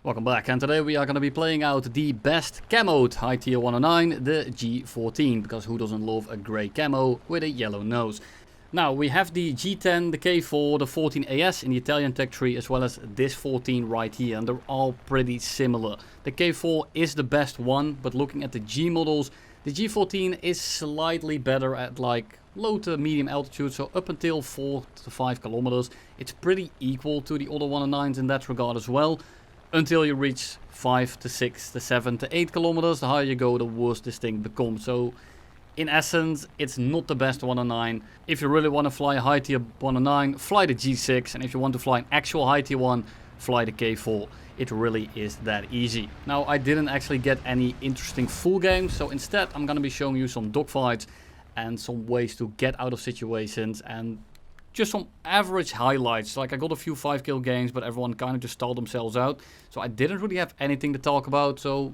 Welcome back, and today we are going to be playing out the best camoed high tier 109, the G-14, because who doesn't love a grey camo with a yellow nose. Now we have the G10, the K4, the 14 AS in the Italian tech tree, as well as this 14 right here, and they're all pretty similar. The K4 is the best one, but looking at the G models, the G14 is slightly better at like low to medium altitude, so up until 4 to 5 kilometers. It's pretty equal to the other 109s in that regard as well. Until you reach 5 to 6 to 7 to 8 kilometers, the higher you go, the worse this thing becomes. So, in essence, it's not the best 109. If you really want to fly a high tier 109, fly the G6. And if you want to fly an actual high tier 1, fly the K4. It really is that easy. Now, I didn't actually get any interesting full games. So instead, I'm going to be showing you some dogfights and some ways to get out of situations and just some average highlights. Like I got a few 5-kill games, but everyone kind of just stalled themselves out. So I didn't really have anything to talk about. So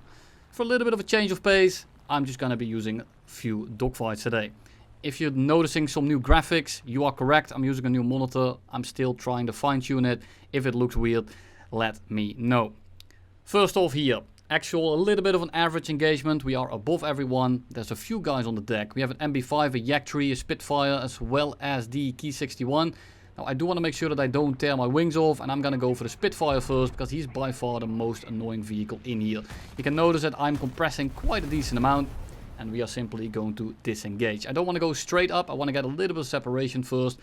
for a little bit of a change of pace, I'm just going to be using a few dogfights today. If you're noticing some new graphics, you are correct. I'm using a new monitor. I'm still trying to fine tune it. If it looks weird, let me know. First off here. Actual, a little bit of an average engagement. We are above everyone. There's a few guys on the deck. We have an MB5, a Yak-3, a Spitfire, as well as the Ki-61. Now, I do want to make sure that I don't tear my wings off, and I'm going to go for the Spitfire first, because he's by far the most annoying vehicle in here. You can notice that I'm compressing quite a decent amount, and we are simply going to disengage. I don't want to go straight up. I want to get a little bit of separation first,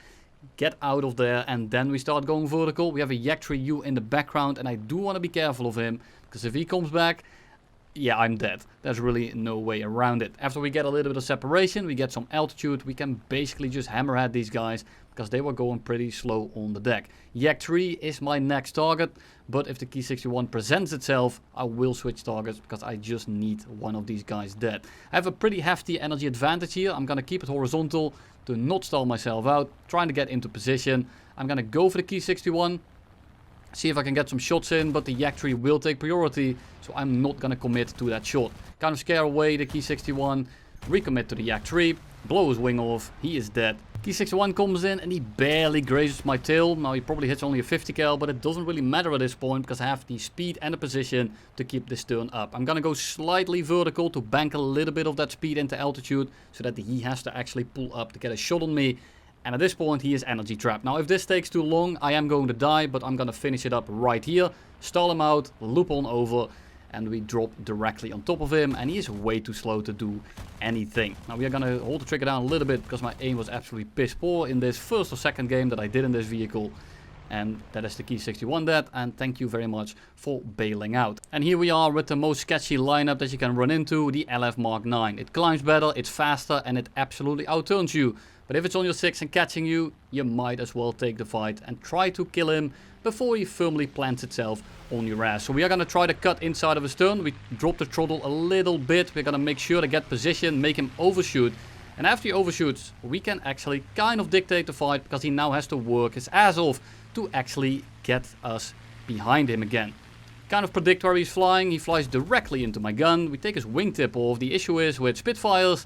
get out of there, and then we start going vertical. We have a Yak-3U in the background, and I do want to be careful of him, because if he comes back, yeah, I'm dead. There's really no way around it. After we get a little bit of separation, we get some altitude, we can basically just hammerhead these guys, because they were going pretty slow on the deck. Yak-3 is my next target, but if the Ki-61 presents itself, I will switch targets, because I just need one of these guys dead. I have a pretty hefty energy advantage here. I'm going to keep it horizontal to not stall myself out, trying to get into position. I'm going to go for the Ki-61. See if I can get some shots in, but the Yak-3 will take priority, so I'm not going to commit to that shot. Kind of scare away the Ki-61, recommit to the Yak-3, blow his wing off, he is dead. Ki-61 comes in and he barely grazes my tail. Now he probably hits only a 50 cal, but it doesn't really matter at this point because I have the speed and the position to keep this turn up. I'm going to go slightly vertical to bank a little bit of that speed into altitude so that he has to actually pull up to get a shot on me. And at this point, he is energy trapped. Now, if this takes too long, I am going to die, but I'm going to finish it up right here. Stall him out, loop on over, and we drop directly on top of him. And he is way too slow to do anything. Now, we are going to hold the trigger down a little bit because my aim was absolutely piss poor in this first or second game that I did in this vehicle. And that is the Ki-61 dead, and thank you very much for bailing out. And here we are with the most sketchy lineup that you can run into, the LF Mark 9. It climbs better, it's faster, and it absolutely outturns you. But if it's on your 6 and catching you, you might as well take the fight and try to kill him before he firmly plants itself on your ass. So we are going to try to cut inside of his turn. We drop the throttle a little bit. We're going to make sure to get position, make him overshoot. And after he overshoots, we can actually kind of dictate the fight because he now has to work his ass off to actually get us behind him again. Kind of predict where he's flying. He flies directly into my gun. We take his wingtip off. The issue is with Spitfires,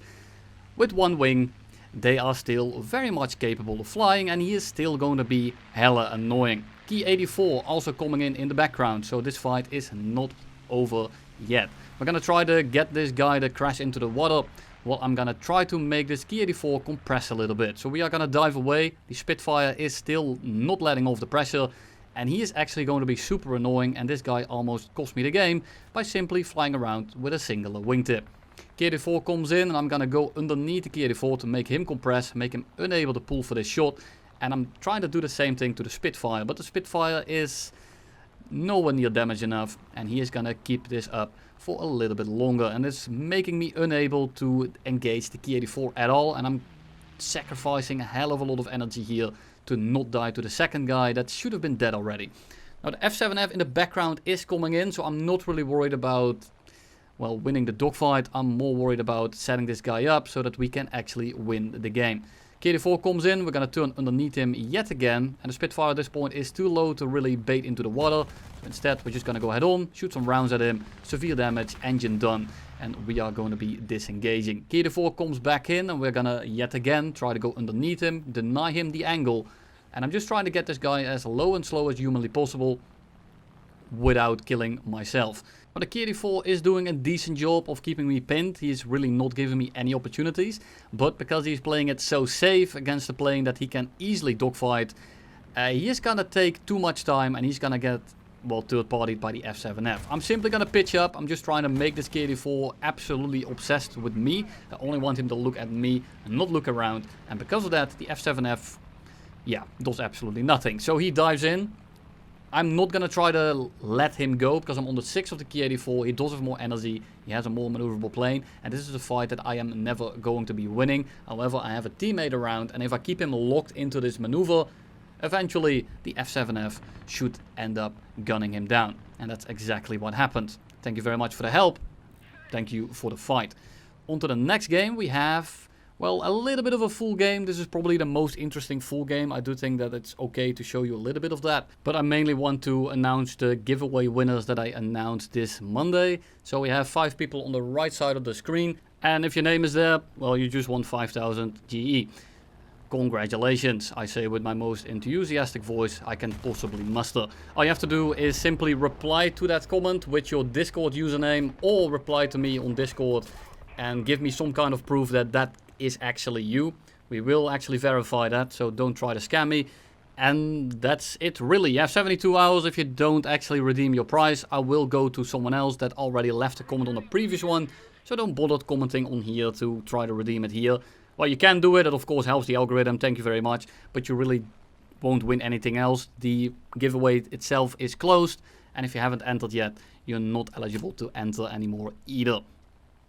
with one wing, they are still very much capable of flying, and he is still going to be hella annoying. Ki-84 also coming in the background, so this fight is not over yet. We're going to try to get this guy to crash into the water. Well, I'm going to try to make this Ki-84 compress a little bit. So we are going to dive away. The Spitfire is still not letting off the pressure, and he is actually going to be super annoying, and this guy almost cost me the game by simply flying around with a singular wingtip. Ki-84 comes in, and I'm going to go underneath the Ki-84 to make him compress, make him unable to pull for this shot. And I'm trying to do the same thing to the Spitfire, but the Spitfire is nowhere near damage enough, and he is going to keep this up for a little bit longer. And it's making me unable to engage the Ki-84 at all, and I'm sacrificing a hell of a lot of energy here to not die to the second guy that should have been dead already. Now the F7F in the background is coming in, so I'm not really worried about, well, winning the dogfight. I'm more worried about setting this guy up so that we can actually win the game. Ki-84 comes in, we're going to turn underneath him yet again, and the Spitfire at this point is too low to really bait into the water. So instead, we're just going to go head on, shoot some rounds at him, severe damage, engine done, and we are going to be disengaging. Ki-84 comes back in, and we're going to yet again try to go underneath him, deny him the angle, and I'm just trying to get this guy as low and slow as humanly possible. without killing myself. But the K84 is doing a decent job of keeping me pinned. He's really not giving me any opportunities. But because he's playing it so safe against the plane that he can easily dogfight, he is gonna take too much time and he's gonna get, well, third-partied by the F7F. I'm simply gonna pitch up. I'm just trying to make this K84 absolutely obsessed with me. I only want him to look at me and not look around. And because of that, the F7F, yeah, does absolutely nothing. So he dives in. I'm not gonna try to let him go because I'm on the 6 of the K84. He does have more energy. He has a more maneuverable plane. And this is a fight that I am never going to be winning. However, I have a teammate around. And if I keep him locked into this maneuver, eventually the F7F should end up gunning him down. And that's exactly what happened. Thank you very much for the help. Thank you for the fight. On to the next game. We have, well, a little bit of a full game. This is probably the most interesting full game. I do think that it's okay to show you a little bit of that. But I mainly want to announce the giveaway winners that I announced this Monday. So we have 5 people on the right side of the screen. And if your name is there, well, you just won 5,000 GE. Congratulations, I say with my most enthusiastic voice I can possibly muster. All you have to do is simply reply to that comment with your Discord username or reply to me on Discord and give me some kind of proof that that is actually you. We will actually verify that, so don't try to scam me. And that's it really. You have 72 hours. If you don't actually redeem your prize, I will go to someone else that already left a comment on the previous one. So don't bother commenting on here to try to redeem it here. Well, you can do it. It of course helps the algorithm. Thank you very much. But you really won't win anything else. The giveaway itself is closed. And if you haven't entered yet, you're not eligible to enter anymore either.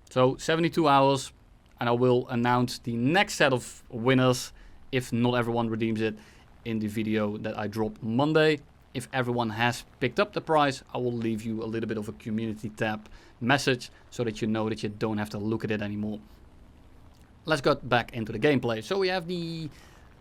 So 72 hours. And I will announce the next set of winners, if not everyone redeems it, in the video that I drop Monday. If everyone has picked up the prize, I will leave you a little bit of a community tab message so that you know that you don't have to look at it anymore. Let's get back into the gameplay. So we have the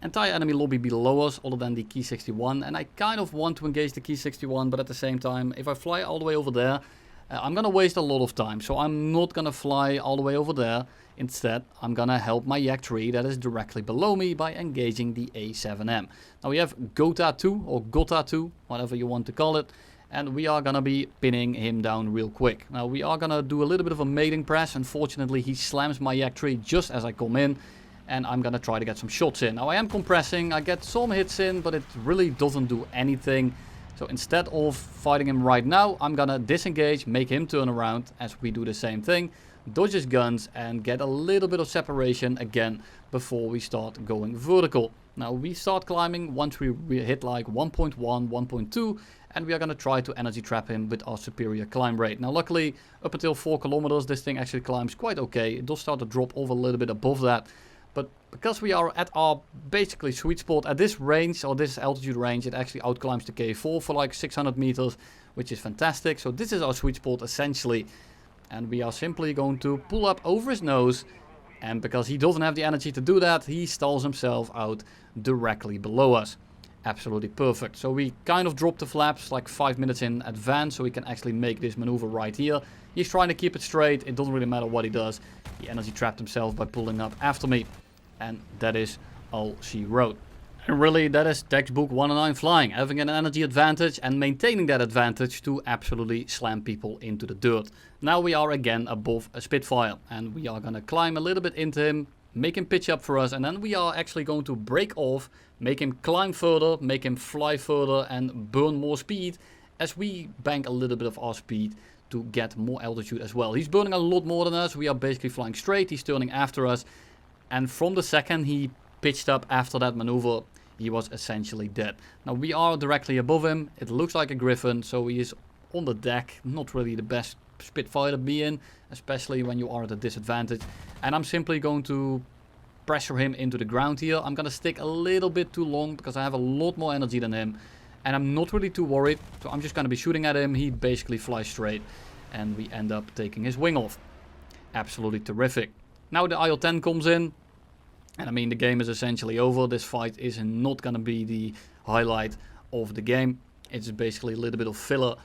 entire enemy lobby below us, other than the Ki-61. And I kind of want to engage the Ki-61, but at the same time, if I fly all the way over there, I'm going to waste a lot of time. So I'm not going to fly all the way over there. Instead, I'm going to help my Yak 3 that is directly below me by engaging the A7M. Now we have Gota 2 or Gota 2, whatever you want to call it. And we are going to be pinning him down real quick. Now we are going to do a little bit of a mating press. Unfortunately, he slams my Yak 3 just as I come in. And I'm going to try to get some shots in. Now I am compressing. I get some hits in, but it really doesn't do anything. So instead of fighting him right now, I'm going to disengage, make him turn around as we do the same thing. Dodge his guns and get a little bit of separation again before we start going vertical. Now we start climbing once we hit like 1.1, 1.2. And we are going to try to energy trap him with our superior climb rate. Now luckily, up until 4 kilometers, this thing actually climbs quite okay. It does start to drop off a little bit above that. But because we are at our basically sweet spot at this range, or this altitude range, it actually outclimbs the K4 for like 600 meters, which is fantastic. So this is our sweet spot essentially. And we are simply going to pull up over his nose. And because he doesn't have the energy to do that, he stalls himself out directly below us. Absolutely perfect. So we kind of drop the flaps like 5 minutes in advance so we can actually make this maneuver right here. He's trying to keep it straight. It doesn't really matter what he does. He energy trapped himself by pulling up after me. And that is all she wrote. And really, that is textbook 109 flying. Having an energy advantage and maintaining that advantage to absolutely slam people into the dirt. Now we are again above a Spitfire. And we are going to climb a little bit into him. Make him pitch up for us. And then we are actually going to break off. Make him climb further. Make him fly further. And burn more speed. As we bank a little bit of our speed to get more altitude as well. He's burning a lot more than us. We are basically flying straight. He's turning after us. And from the second he pitched up after that maneuver, he was essentially dead. Now we are directly above him. It looks like a Griffin, so he is on the deck. Not really the best Spitfire to be in, especially when you are at a disadvantage. And I'm simply going to pressure him into the ground here. I'm going to stick a little bit too long because I have a lot more energy than him. And I'm not really too worried, so I'm just going to be shooting at him. He basically flies straight and we end up taking his wing off. Absolutely terrific. Now the IL-10 comes in. And I mean, the game is essentially over. This fight is not going to be the highlight of the game. It's basically a little bit of filler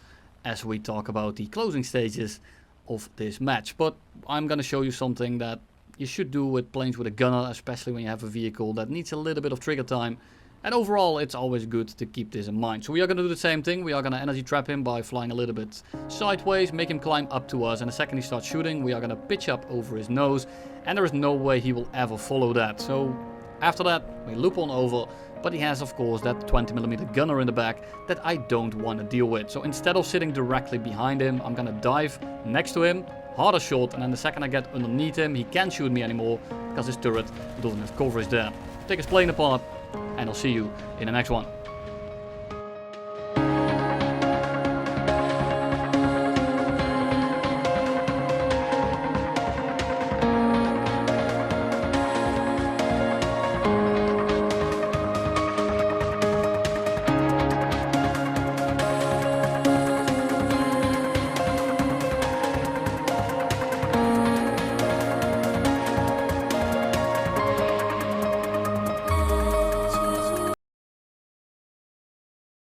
as we talk about the closing stages of this match. But I'm going to show you something that you should do with planes with a gunner, especially when you have a vehicle that needs a little bit of trigger time. And overall, it's always good to keep this in mind. So we are going to do the same thing. We are going to energy trap him by flying a little bit sideways, make him climb up to us. And the second he starts shooting, we are going to pitch up over his nose. And there is no way he will ever follow that. So after that, we loop on over. But he has, of course, that 20mm gunner in the back that I don't want to deal with. So instead of sitting directly behind him, I'm going to dive next to him, harder shot. And then the second I get underneath him, he can't shoot me anymore because his turret doesn't have coverage there. Take his plane apart. And I'll see you in the next one.